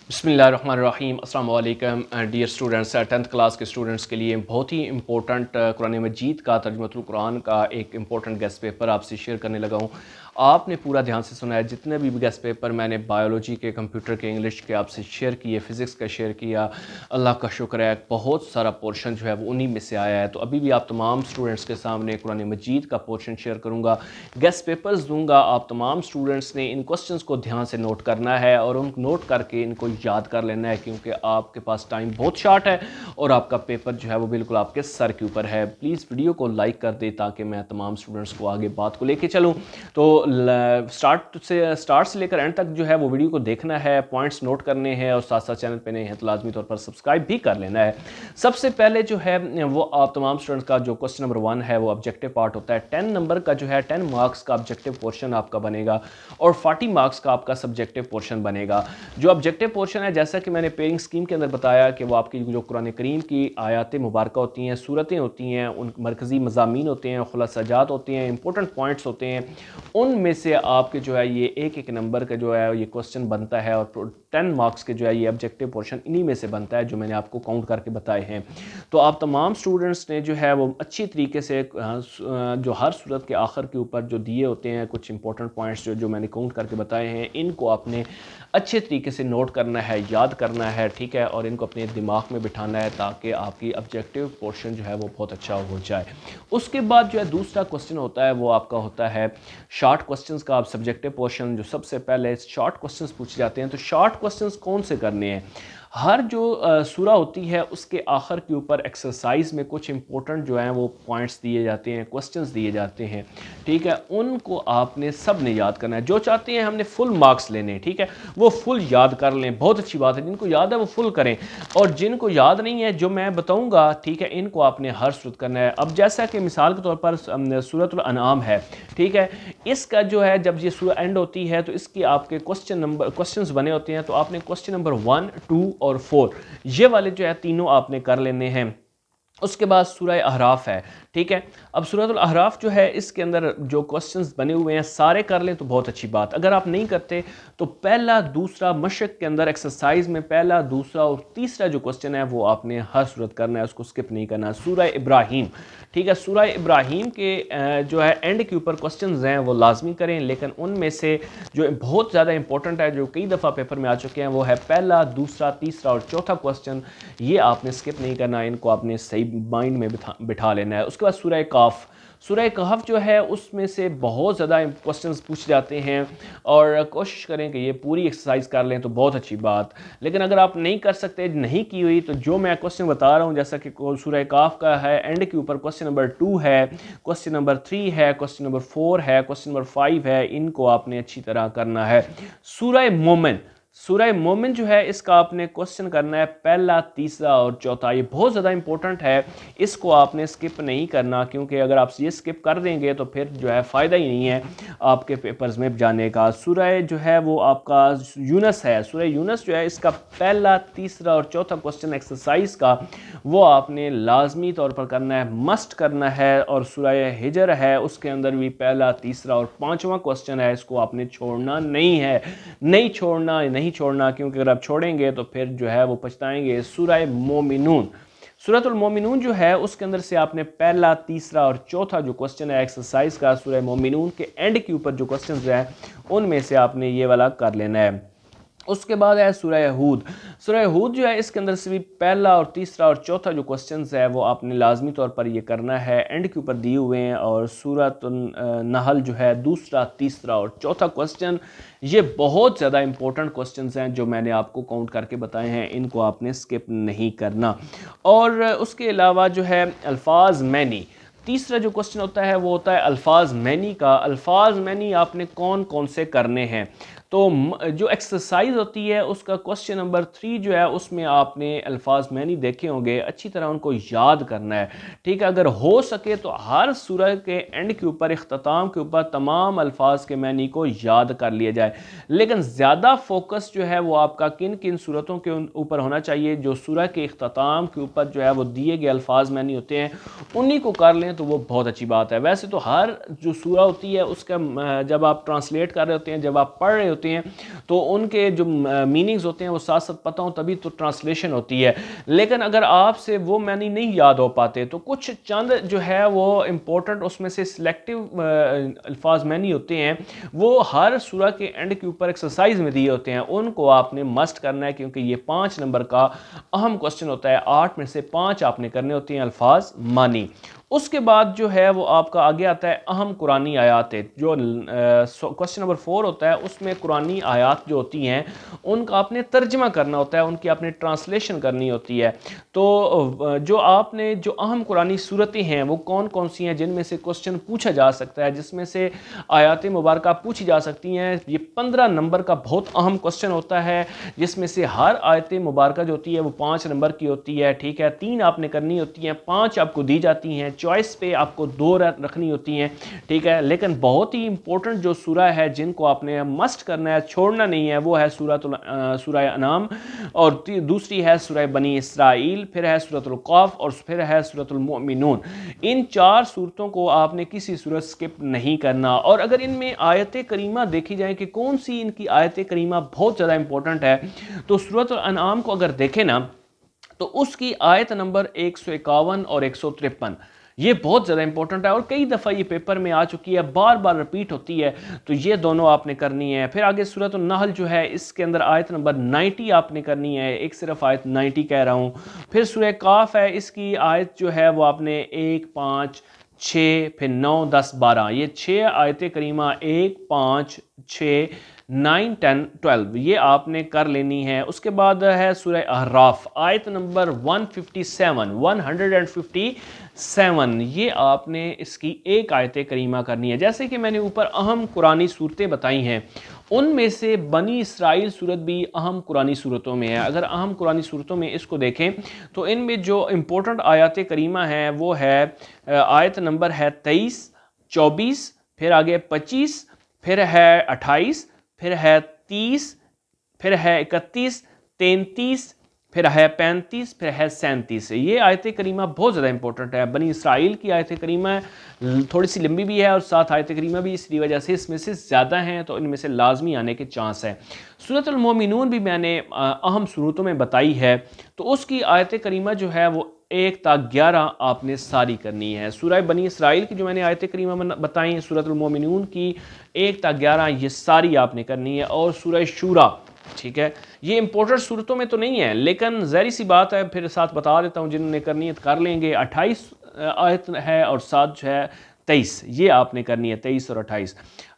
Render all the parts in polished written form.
बिस्मिल्लाहिर्रहमानिर्रहीम अस्सलाम वालेकुम डियर स्टूडेंट्स। 10th क्लास के स्टूडेंट्स के लिए बहुत ही इंपॉर्टेंट कुरान मजीद का तर्जुमतुल कुरान का एक इंपॉर्टेंट गेस्ट पेपर आपसे शेयर करने लगा हूँ। आपने पूरा ध्यान से सुना है। जितने भी गेस्ट पेपर मैंने बायोलॉजी के, कंप्यूटर के, इंग्लिश के आपसे शेयर किए, फ़िज़िक्स का शेयर किया, अल्लाह का शुक्र है बहुत सारा पोर्शन जो है वो उन्हीं में से आया है। तो अभी भी आप तमाम स्टूडेंट्स के सामने कुरान मजीद का पोर्शन शेयर करूँगा, गेस्ट पेपर्स दूंगा। आप तमाम स्टूडेंट्स ने इन क्वेश्चंस को ध्यान से नोट करना है और उन नोट करके इनको याद कर लेना है, क्योंकि आपके पास टाइम बहुत शार्ट है और आपका पेपर जो है वो बिल्कुल आपके सर के ऊपर है। प्लीज़ वीडियो को लाइक कर दे ताकि मैं तमाम स्टूडेंट्स को आगे बात को लेके चलूँ। तो स्टार्ट से लेकर एंड तक जो है वो वीडियो को देखना है, पॉइंट्स नोट करने हैं और साथ साथ चैनल पे नए हैं तो लाजमी तौर पर सब्सक्राइब भी कर लेना है। सबसे पहले जो है वो आप तमाम स्टूडेंट्स का जो क्वेश्चन नंबर 1 है वो ऑब्जेक्टिव पार्ट होता है। 10 नंबर का जो है 10 मार्क्स का ऑब्जेक्टिव पोर्शन आपका बनेगा और 40 मार्क्स का आपका सब्जेक्टिव पोर्शन बनेगा। जो ऑब्जेक्टिव पोर्शन है, जैसा कि मैंने पेयरिंग स्कीम के अंदर बताया कि वो आपकी जो कुरान करीम की आयात मुबारक होती हैं, सूरतें होती हैं, उन मरकज़ी मज़ामीन होते हैं, खुलासाजात होते हैं, इंपॉर्टेंट पॉइंट्स होते हैं, उनमें से आपके जो है ये एक एक नंबर का जो है ये क्वेश्चन बनता है और 10 मार्क्स के जो है ये ऑब्जेक्टिव पोर्शन इन्हीं में से बनता है जो मैंने आपको काउंट करके बताए हैं। तो आप तमाम स्टूडेंट्स ने जो है वो अच्छी तरीके से जो हर सूरत के आखिर के ऊपर जो दिए होते हैं कुछ इंपॉर्टेंट पॉइंट्स जो मैंने काउंट करके बताए हैं, इनको आपने अच्छे तरीके से नोट करना है, याद करना है, ठीक है, और इनको अपने दिमाग में बिठाना है ताकि आपकी ऑब्जेक्टिव पोर्शन जो है वो बहुत अच्छा हो जाए। उसके बाद जो है दूसरा क्वेश्चन होता है वो आपका होता है शॉर्ट क्वेश्चंस का। आप सब्जेक्टिव पोर्शन जो सबसे पहले शॉर्ट क्वेश्चंस पूछे जाते हैं, तो शॉर्ट क्वेश्चंस कौन से करने हैं? हर जो सूरा होती है उसके आखिर के ऊपर एक्सरसाइज में कुछ इंपॉर्टेंट जो हैं वो पॉइंट्स दिए जाते हैं, क्वेश्चंस दिए जाते हैं, ठीक है, उनको आपने सब ने याद करना है। जो चाहते हैं हमने फुल मार्क्स लेने, ठीक है, वो फुल याद कर लें, बहुत अच्छी बात है। जिनको याद है वो फुल करें और जिनको याद नहीं है जो मैं बताऊंगा, ठीक है, इनको आपने हर सूरत करना है। अब जैसा कि मिसाल के तौर पर सूरतुल अनआम है, ठीक है, इसका जो है जब ये सूरह एंड होती है तो इसकी आपके क्वेश्चंस बने होते हैं, तो आपने क्वेश्चन नंबर 1, 2 और 4 ये वाले जो है तीनों आपने कर लेने हैं। उसके बाद सूरह अहराफ है, ठीक है। अब सूरह अहराफ जो है इसके अंदर जो क्वेश्चंस बने हुए हैं सारे कर लें तो बहुत अच्छी बात। अगर आप नहीं करते तो पहला दूसरा मशक के अंदर एक्सरसाइज में पहला दूसरा और तीसरा जो क्वेश्चन है वो आपने हर सूरत करना है, उसको स्किप नहीं करना। सूरह इब्राहीम, ठीक है, सूरह इब्राहीम के जो है एंड के ऊपर क्वेश्चंस हैं वो लाजमी करें, लेकिन उनमें से जो बहुत ज़्यादा इंपॉर्टेंट है, जो कई दफ़ा पेपर में आ चुके हैं, वो है पहला, दूसरा, तीसरा और चौथा क्वेश्चन। ये आपने स्किप नहीं करना, इनको आपने सही माइंड में बिठा लेना है। उसके बाद सूरह काफ, सूरह कहफ जो है उसमें से बहुत ज़्यादा क्वेश्चंस पूछे जाते हैं और कोशिश करें कि ये पूरी एक्सरसाइज कर लें तो बहुत अच्छी बात। लेकिन अगर आप नहीं कर सकते, नहीं की हुई, तो जो मैं क्वेश्चन बता रहा हूँ, जैसा कि सूरह काफ का है एंड के ऊपर क्वेश्चन नंबर 2 है, क्वेश्चन नंबर 3 है, क्वेश्चन नंबर 4 है, क्वेश्चन नंबर 5 है, इनको आपने अच्छी तरह करना है। सूरह मोमिन, सूरह मोमिन जो है इसका आपने क्वेश्चन करना है पहला, तीसरा और चौथा। ये बहुत ज़्यादा इंपॉर्टेंट है, इसको आपने स्किप नहीं करना, क्योंकि अगर आप ये स्किप कर देंगे तो फिर जो है फ़ायदा ही नहीं है आपके पेपर्स में जाने का। सूरह जो है वो आपका यूनस है, सूरह यूनस जो है इसका पहला, तीसरा और चौथा क्वेश्चन एक्सरसाइज का वो आपने लाजमी तौर पर करना है, मस्ट करना है। और सूरह हिजर है उसके अंदर भी पहला, तीसरा और पाँचवा क्वेश्चन है, इसको आपने छोड़ना नहीं है, नहीं छोड़ना, नहीं छोड़ना, क्योंकि अगर आप छोड़ेंगे तो फिर जो है वो पछताएंगे। सूरह मोमिनून, सूरतुल मोमिनून जो है उसके अंदर से आपने पहला, तीसरा और चौथा जो क्वेश्चन है एक्सरसाइज का सूरह मोमिनून के एंड के ऊपर जो क्वेश्चन हैं उनमें से आपने ये वाला कर लेना है। उसके बाद है सूरह हूद, सूरह हूद जो है इसके अंदर से भी पहला और तीसरा और चौथा जो क्वेश्चंस है वो आपने लाजमी तौर पर ये करना है, एंड के ऊपर दिए हुए हैं। और सूरत नहल जो है दूसरा, तीसरा और चौथा क्वेश्चन, ये बहुत ज़्यादा इंपॉर्टेंट क्वेश्चंस हैं जो मैंने आपको काउंट करके बताए हैं, इनको आपने स्किप नहीं करना। और उसके अलावा जो है अल्फाज मैनी, तीसरा जो क्वेश्चन होता है वो होता है अल्फाज मैनी का। अल्फाज मैनी आपने कौन कौन से करने हैं, तो जो एक्सरसाइज होती है उसका क्वेश्चन नंबर 3 जो है उसमें आपने अल्फाज मैनी देखे होंगे, अच्छी तरह उनको याद करना है, ठीक है। अगर हो सके तो हर सूरह के एंड के ऊपर, इख्तिताम के ऊपर तमाम अल्फाज के मैनी को याद कर लिया जाए। लेकिन ज़्यादा फोकस जो है वो आपका किन किन सूरतों के ऊपर होना चाहिए, जो सूरह के इख्तिताम के ऊपर जो है वो दिए गए अल्फाज मैनी होते हैं उन्हीं को कर लें तो वो बहुत अच्छी बात है। वैसे तो हर जो सूरह होती है उसका जब आप ट्रांसलेट कर रहे होते हैं, जब आप पढ़ रहे होते हैं तो उनके जो मीनिंग्स होते हैं वो साथ साथ पता हो तभी तो ट्रांसलेशन होती है। लेकिन अगर आपसे वो मैनी नहीं याद हो पाते तो कुछ चंद जो है वो इम्पोर्टेंट उसमें से सिलेक्टिव अल्फाज मैनी होते हैं, वो हर सूरह के एंड के ऊपर एक्सरसाइज में दिए होते हैं, उनको आपने मस्ट करना है क्योंकि ये 5 नंबर का अहम क्वेश्चन होता है। 8 में से 5 आपने करने होते हैं अल्फाज मानी। उसके बाद जो है वो आपका आगे आता है अहम कुरानी आयात है। जो क्वेश्चन नंबर 4 होता है उसमें कुरानी आयात जो होती हैं उनका आपने तर्जमा करना होता है, उनकी आपने ट्रांसलेशन करनी होती है। तो जो आपने जो अहम कुरानी सूरतें हैं वो कौन कौन सी हैं जिनमें से क्वेश्चन पूछा जा सकता है, जिसमें से आयात मुबारक पूछी जा सकती हैं, ये 15 नंबर का बहुत अहम क्वेश्चन होता है जिसमें से हर आयत मुबारक जो होती है वो 5 नंबर की होती है। ठीक है, 3 आपने करनी होती हैं, 5 आपको दी जाती हैं, चॉइस पे आपको 2 रखनी होती हैं। ठीक है, लेकिन बहुत ही इंपॉर्टेंट जो सूरह है जिनको आपने मस्ट करना है, छोड़ना नहीं है, वो है सूरह अनाम, और दूसरी है सूरह बनी इसराइल, फिर है सूरतुल क़ाफ और फिर है सूरतुल मोमिनून। इन 4 सूरतों को आपने किसी सूरत स्किप नहीं करना। और अगर इनमें आयत करीमा देखी जाए कि कौन सी इनकी आयत करीमा बहुत ज़्यादा इंपॉर्टेंट है, तो सूरतुल अनाम को अगर देखें ना तो उसकी आयत नंबर 151 और 153 ये बहुत ज़्यादा इंपॉर्टेंट है और कई दफ़ा ये पेपर में आ चुकी है, बार बार रिपीट होती है, तो ये दोनों आपने करनी है। फिर आगे सूरत नहल जो है इसके अंदर आयत नंबर 90 आपने करनी है, एक सिर्फ आयत 90 कह रहा हूँ। फिर सूरह काफ है, इसकी आयत जो है वो आपने 1, 5, 6, फिर 9, 10, 12, ये 6 आयत करीमा 1, 5, 6, 9, 10, 12 ये आपने कर लेनी है। उसके बाद है सूरह अहराफ आयत नंबर 157 ये आपने इसकी एक आयत करीमा करनी है। जैसे कि मैंने ऊपर अहम कुरानी सूरतें बताई हैं, उनमें से बनी इसराइल सूरत भी अहम कुरानी सूरतों में है। अगर अहम कुरानी सूरतों में इसको देखें तो इनमें जो इम्पोर्टेंट आयत करीमा है वो है आयत नंबर है 23, 24, फिर आगे 25, फिर है 28, फिर है 30, फिर है 31, 33, फिर है 35, फिर है 37। ये आयत करीमा बहुत ज़्यादा इंपॉर्टेंट है। बनी इसराइल की आयत करीमा थोड़ी सी लंबी भी है और साथ आयत करीमा भी इसलिए वजह से इसमें से ज़्यादा हैं, तो इनमें से लाजमी आने के चांस है। सूरतुल मोमिनून भी मैंने अहम सूरतों में बताई है, तो उसकी आयत करीमा जो है वो 1 तक 11 आपने सारी करनी है। सूरह बनी इसराइल की जो मैंने आयत करीमा बताई है, सूरतुल मोमिनून की 1 तक 11 ये सारी आपने करनी है। और सूरह शूरा, ठीक है, ये इंपॉर्टेंट सूरतों में तो नहीं है लेकिन ज़ाहिर सी बात है, फिर साथ बता देता हूँ, जिन्होंने करनी है कर लेंगे। 28 आयत है और साथ जो है 23, ये आपने करनी है, 23 और 28।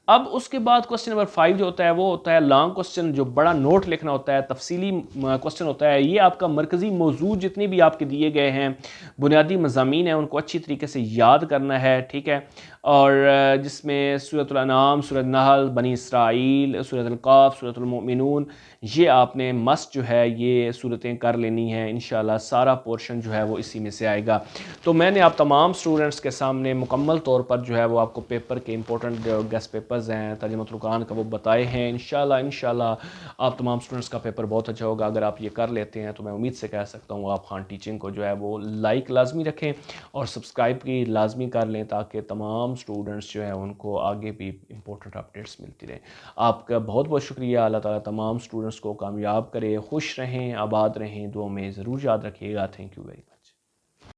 अब उसके बाद क्वेश्चन नंबर 5 जो होता है वो होता है लॉन्ग क्वेश्चन, जो बड़ा नोट लिखना होता है, तफसीली क्वेश्चन होता है। ये आपका मरकज़ी मौजूद जितने भी आपके दिए गए हैं बुनियादी मज़ामीन हैं उनको अच्छी तरीके से याद करना है। ठीक है, और जिसमें सूरतुल अनाम, सूरत नहल, बनी इसराइल, सूरतुल क़ाफ, सूरतुल मोमिनून, ये आपने मस्ट जो है ये सूरतें कर लेनी है। इंशाल्लाह सारा पोर्शन जो है वो इसी में से आएगा। तो मैंने आप तमाम स्टूडेंट्स के सामने मुकम्मल तौर पर जो है वो आपको पेपर के इंपॉर्टेंट जो गेस्ट पेपर्स हैं तर्जुमतुल कुरान का वो बताए हैं। इंशाल्लाह आप तमाम स्टूडेंट्स का पेपर बहुत अच्छा होगा। अगर आप ये कर लेते हैं तो मैं उम्मीद से कह सकता हूँ आप खान टीचिंग को जो है वो लाइक लाजमी रखें और सब्सक्राइब की लाजमी कर लें, ताकि तमाम स्टूडेंट्स जो हैं उनको आगे भी इंपॉर्टेंट अपडेट्स मिलती रहें। आपका बहुत बहुत शुक्रिया। अल्लाह ताला तमाम स्टूडेंट्स को कामयाब करे, खुश रहें, आबाद रहें, दुआ में ज़रूर याद रखिएगा। Thank you very much.